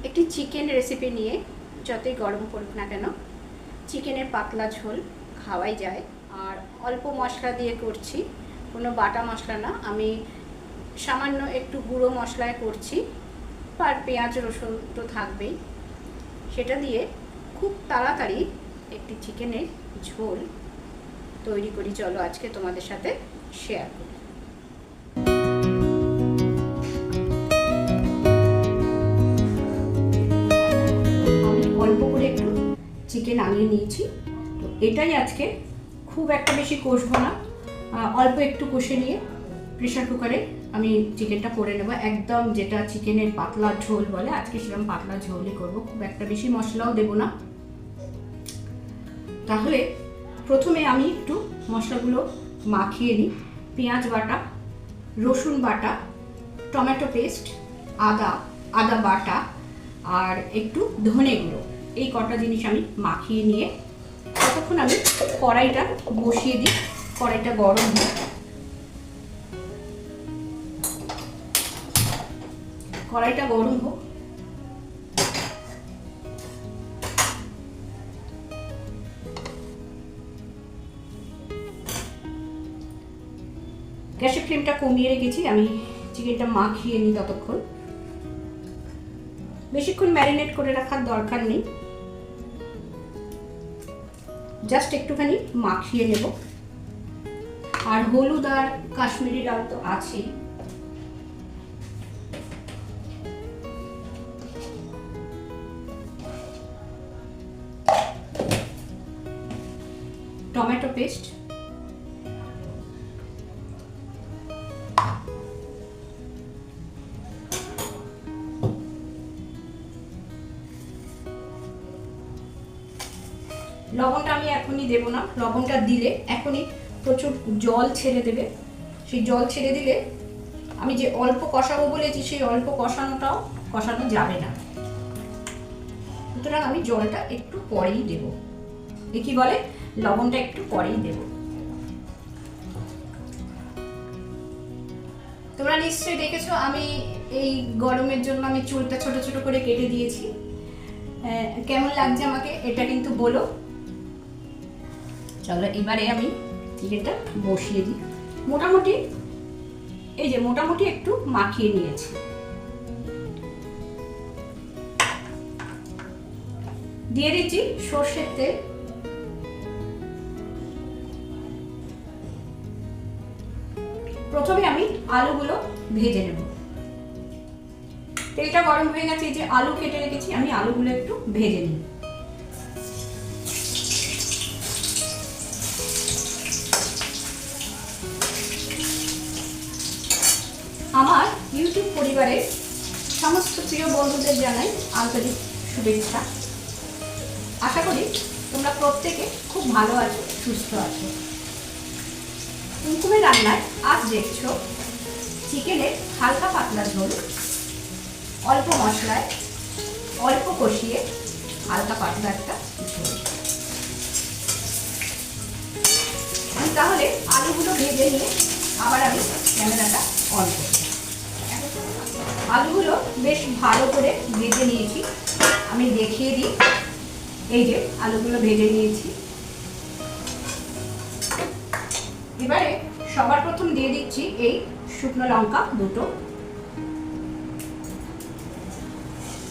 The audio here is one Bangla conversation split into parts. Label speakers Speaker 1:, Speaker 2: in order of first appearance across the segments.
Speaker 1: একটি চিকেন রেসিপি নিয়ে যতই গরম পড়ুক না কেন চিকেনের পাতলা ঝোল খাওয়াই যায়। আর অল্প মশলা দিয়ে করছি, কোনো বাটা মশলা না, আমি সামান্য একটু গুঁড়ো মশলায় করছি। আর পেঁয়াজ রসুন তো থাকবেই, সেটা দিয়ে খুব তাড়াতাড়ি একটি চিকেনের ঝোল তৈরি করি। চলো আজকে তোমাদের সাথে শেয়ার করি। অল্প করে একটু চিকেন আনিয়ে নিয়েছি, তো এটাই আজকে খুব একটা বেশি কষবো না, অল্প একটু কষে নিয়ে প্রেশার কুকারে আমি চিকেনটা করে নেব। একদম যেটা চিকেনের পাতলা ঝোল বলে, আজকে সেরকম পাতলা ঝোলই করব, খুব একটা বেশি মশলাও দেব না। তাহলে প্রথমে আমি একটু মশলাগুলো মাখিয়ে নিই। পেঁয়াজ বাটা, রসুন বাটা, টমেটো পেস্ট, আদা বাটা আর একটু ধনে গুঁড়ো, এই কটা জিনিস আমি মাখিয়ে নিয়ে ততক্ষণ আমি কড়াইটা বসিয়ে দিই। কড়াইটা গরম হোক, কড়াইটা গরম হোক। গ্যাসের ফ্লেমটা কমিয়ে রেখেছি, আমি চিকেনটা মাখিয়ে নিই ততক্ষণ। বেশিক্ষণ ম্যারিনেট করে রাখার দরকার নেই, জাস্ট একটুখানি মাখিয়ে নেব। আর হলুদ আর কাশ্মীরি লাল তো আছেই। টমেটো পেস্ট, লবণটা আমি এখনই দেব না, লবণটা দিলে এখনই প্রচুর জল ছেড়ে দেবে। সেই জল ছেড়ে দিলে আমি যে অল্প কষাবো বলেছি সেই অল্প কষানো যাবে না, সুতরাং আমি জলটা একটু পরেই দেব। কি বলে, লবণটা একটু পরেই দেব। তোমরা নিশ্চয়ই দেখেছো আমি এই গরমের জন্য আমি চুলটা ছোট ছোট করে কেটে দিয়েছি। কেমন লাগছে আমাকে এটা কিন্তু বলো। চলো এবারে আমি চিকেনটা বসিয়ে দিই। মোটামুটি একটু মাখিয়ে নিয়েছি। দিয়ে দিচ্ছি সর্ষের তেল। প্রথমে আমি আলুগুলো ভেজে নেব। তেলটা গরম হয়ে গেছে, এই যে আলু কেটে রেখেছি, আমি আলুগুলো একটু ভেজে নিই। আমার ইউটিউব পরিবারের সমস্ত প্রিয় বন্ধুদের জানাই আন্তরিক শুভেচ্ছা। আশা করি তোমরা প্রত্যেকে খুব ভালো আছো, সুস্থ আছো। কুমকুমের রান্নায় আজ দেখছো চিকেনের হালকা পাতলা ঝোল, অল্প মশলায় অল্প কষিয়ে হালকা পাতলা একটা ঝোল। আমি তাহলে আলুগুলো ভেজে নিয়ে আবার আমি ক্যামেরাটা অন করি। আলুগুলো বেশ ভালো করে ভেজে নিয়েছি, আমি দেখিয়ে দিই। এই যে আলুগুলো ভেজে নিয়েছি। এবারে সবার প্রথম দিয়ে দিচ্ছি এই শুকনো লঙ্কা দুটো,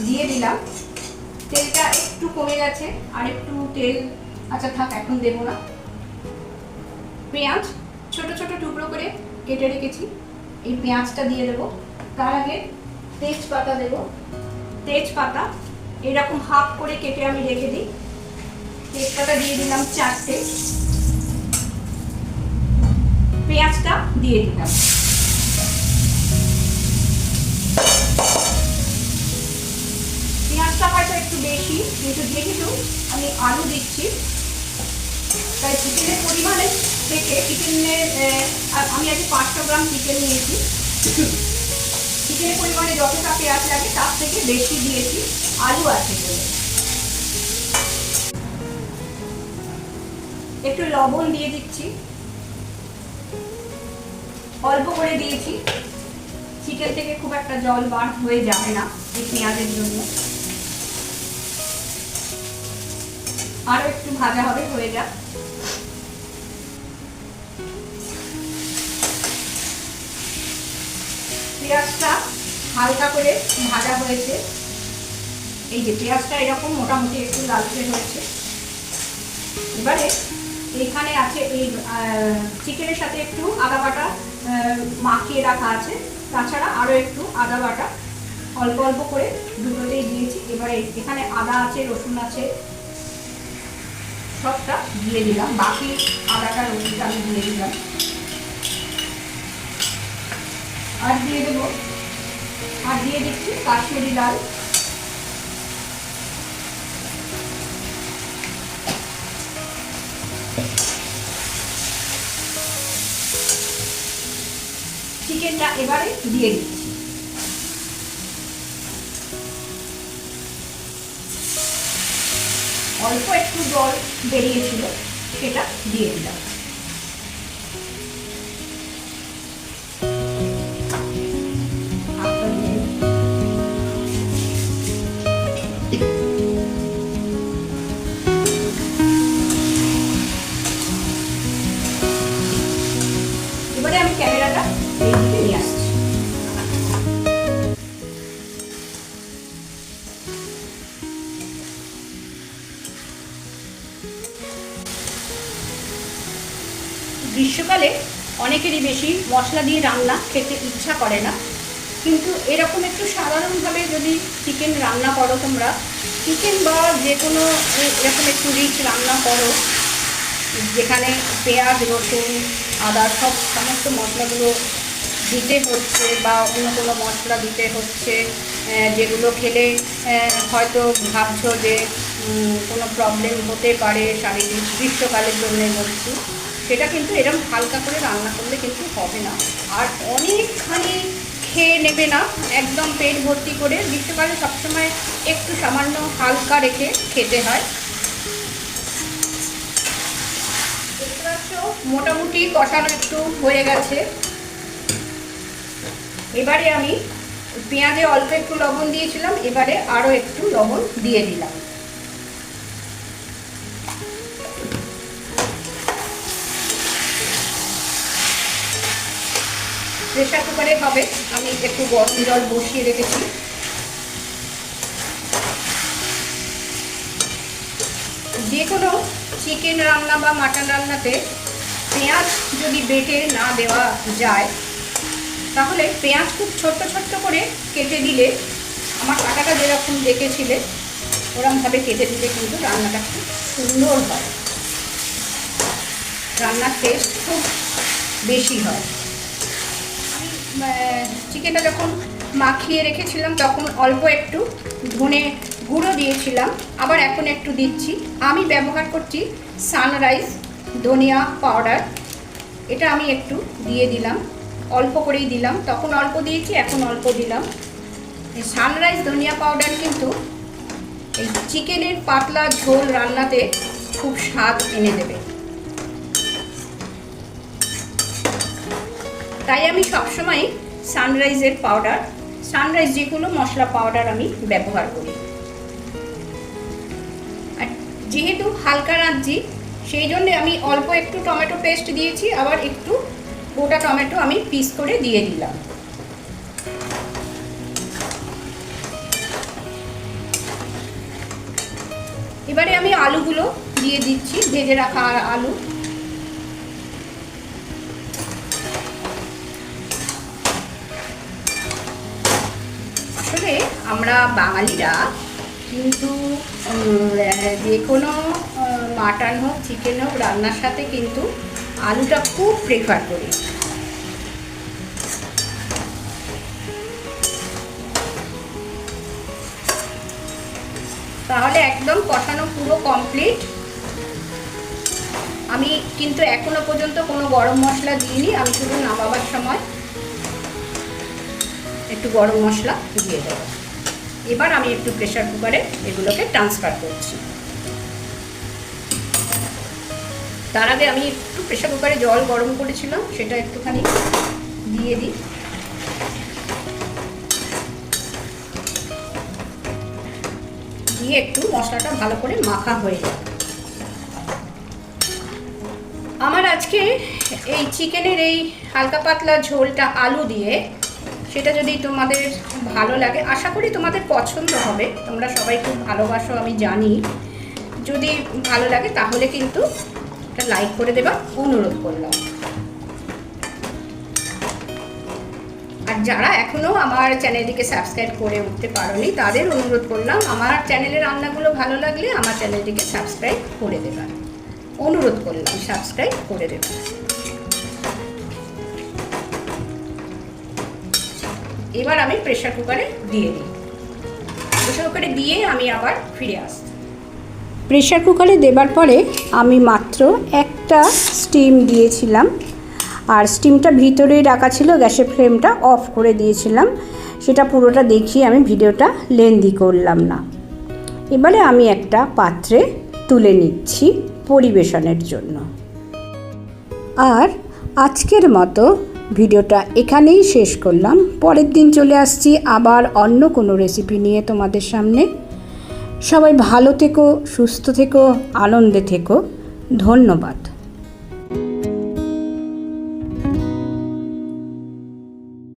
Speaker 1: দিয়ে দিলাম। তেলটা একটু কমে গেছে, আর একটু তেল, আচ্ছা থাক এখন দেব না। পেঁয়াজ ছোট ছোট টুকরো করে কেটে রেখেছি, এই পেঁয়াজটা দিয়ে দেবো। তার আগে তেজপাতা দেব। তেজপাতা এরকম হাফ করে কেটে আমি রেখে দিই। তেজপাতা দিয়ে দিলাম 4টে, পেঁয়াজটা দিয়ে দিলাম। পেঁয়াজটা হয়তো একটু বেশি, কিন্তু যেহেতু আমি আলু দিচ্ছি তাই চিকেনের পরিমাণে থেকে আমি আজকে 500 গ্রাম চিকেন নিয়েছি। চিকেনের পরিমাণে যতটা পেঁয়াজ লাগে তার থেকে বেশি দিয়েছি, আলু আছে বলে। একটু লবণ দিয়ে দিচ্ছি, অল্প করে দিয়েছি। চিকেন থেকে খুব একটা জল বার হয়ে যাবে না এই পেঁয়াজের জন্য। আরও একটু ভাজা হবে, হয়ে যাক। পেঁয়াজটা হালকা করে ভাজা হয়েছে, এই যে পেঁয়াজটা এরকম মোটামুটি একটু লালচে হয়েছে। এবারে এখানে আছে এই চিকেনের সাথে একটু আদা বাটা মাখিয়ে রাখা আছে, তাছাড়া আরও একটু আদা বাটা অল্প অল্প করে দুটোতেই দিয়েছি। এবারে এখানে আদা আছে, রসুন আছে, সবটা দিয়ে দিলাম, বাকি আদাটা রসুনটা আমি দিয়ে দিলাম। আর দিয়ে দেবো, আর দিয়ে দিচ্ছি কাশ্মীরি লাল। চিকেনটা এবারে দিয়ে দিচ্ছি। অল্প একটু জল বেরিয়েছিল, সেটা দিয়ে দিলাম। এবারে আমি ক্যামেরাটা এই দিকে নিয়ে আসছি। গ্রীষ্মকালে অনেকেরই বেশি মশলা দিয়ে রান্না খেতে ইচ্ছা করে না, কিন্তু এরকম একটু সাধারণভাবে যদি চিকেন রান্না করো তোমরা, চিকেন বা যে কোনো এরকম একটু রিচ রান্না করো, যেখানে পেঁয়াজ রসুন আদা সমস্ত মশলাগুলো দিতে হচ্ছে বা অন্য কোনো মশলা দিতে হচ্ছে, যেগুলো খেলে হয়তো ভাবছো যে কোনো প্রবলেম হতে পারে শারীরিক, গ্রীষ্মকালের জন্য বলছি, সেটা কিন্তু এরকম হালকা করে রান্না করলে কিন্তু হবে না। আর অনেকখানি খেয়ে নেবে না, একদম পেট ভর্তি করে। গ্রীষ্মকালে সবসময় একটু সামান্য হালকা রেখে খেতে হয়। মোটামুটি কষানো একটু হয়ে গেছে। এবারে আমি পেঁয়াজে অল্প একটু লবণ দিয়েছিলাম, এবারে আরও একটু লবণ দিয়ে দিলাম। প্রেসার কুকারে হবে, আমি একটু গরম জল বসিয়ে রেখেছি। যে কোনো চিকেন রান্না বা মাটন রান্নাতে পেঁয়াজ যদি বেটে না দেওয়া যায়, তাহলে পেঁয়াজ খুব ছোট্ট ছোট্ট করে কেটে দিলে, আমার কাটাটা যেরকম দেখেছিলে ওরকমভাবে কেটে দিলে কিন্তু রান্নাটা খুব সুন্দর হয়, রান্নার টেস্ট খুব বেশি হয়। চিকেনটা যখন মাখিয়ে রেখেছিলাম তখন অল্প একটু ধনে গুঁড়ো দিয়েছিলাম, আবার এখন একটু দিচ্ছি। আমি ব্যবহার করছি সানরাইজ ধনিয়া পাউডার, এটা আমি একটু দিয়ে দিলাম, অল্প করেই দিলাম, তখন অল্প দিয়েছি এখন অল্প দিলাম। এই সানরাইজ ধনিয়া পাউডার কিন্তু এই চিকেনের পাতলা ঝোল রান্নাতে খুব স্বাদ এনে দেবে। তাই আমি সবসময় সানরাইজের পাউডার, সানরাইজ যে কোনো মশলা পাউডার আমি ব্যবহার করি। আর যেহেতু হালকা রাঁধছি সেই জন্য আমি অল্প একটু টমেটো পেস্ট দিয়েছি, আবার একটু গোটা টমেটো আমি পিস করে দিয়ে দিলাম। এবারে আমি আলুগুলো দিয়ে দিচ্ছি, ভেজে রাখা আলু। আসলে আমরা বাঙালিরা কিন্তু যে কোনো মাটন হোক চিকেন হোক রান্নার সাথে কিন্তু আলুটা খুব প্রেফার করি। তাহলে একদম কষানো পুরো কমপ্লিট। আমি কিন্তু এখনো পর্যন্ত কোনো গরম মশলা দিইনি, আমি শুধু নামাবার সময় একটু গরম মশলা দিয়ে দেবো। এবার আমি একটু প্রেসার কুকারে এগুলোকে ট্রান্সফার করছি। তার আগে আমি একটু প্রেসার কুকারে জল গরম করেছিলাম, সেটা একটুখানি দিয়ে দিই। দিয়ে একটু মশলাটা ভালো করে মাখা হয়ে যায়। আজকে এই চিকেনের এই হালকা পাতলা ঝোলটা আলু দিয়ে, সেটা যদি তোমাদের ভালো লাগে, আশা করি তোমাদের পছন্দ হবে, তোমরা সবাই খুব ভালোবাসো আমি জানি। যদি ভালো লাগে তাহলে কিন্তু একটা লাইক করে দেবা, অনুরোধ করলাম। আর যারা এখনও আমার চ্যানেলটিকে সাবস্ক্রাইব করে উঠতে পারোনি তাদের অনুরোধ করলাম, আমার চ্যানেলের রান্নাগুলো ভালো লাগলে আমার চ্যানেলটিকে সাবস্ক্রাইব করে দেবা, অনুরোধ করলাম সাবস্ক্রাইব করে দেবা। এবার আমি প্রেসার কুকারে দিয়ে দিই। প্রেসার কুকারে দিয়ে আমি আবার ফিরে আসছি। প্রেসার কুকারে দেবার পরে আমি মাত্র একটা স্টিম দিয়েছিলাম, আর স্টিমটা ভিতরেই রাখা ছিল, গ্যাসের ফ্লেমটা অফ করে দিয়েছিলাম। সেটা পুরোটা দেখিয়ে আমি ভিডিওটা লেন্দি করলাম না। এবারে আমি একটা পাত্রে তুলে নিচ্ছি পরিবেশনের জন্য। আর আজকের মতো ভিডিওটা এখানেই শেষ করলাম। পরের দিন চলে আসছি আবার অন্য কোনো রেসিপি নিয়ে তোমাদের সামনে। সবাই ভালো থেকো, সুস্থ থেকো, আনন্দে থেকো। ধন্যবাদ।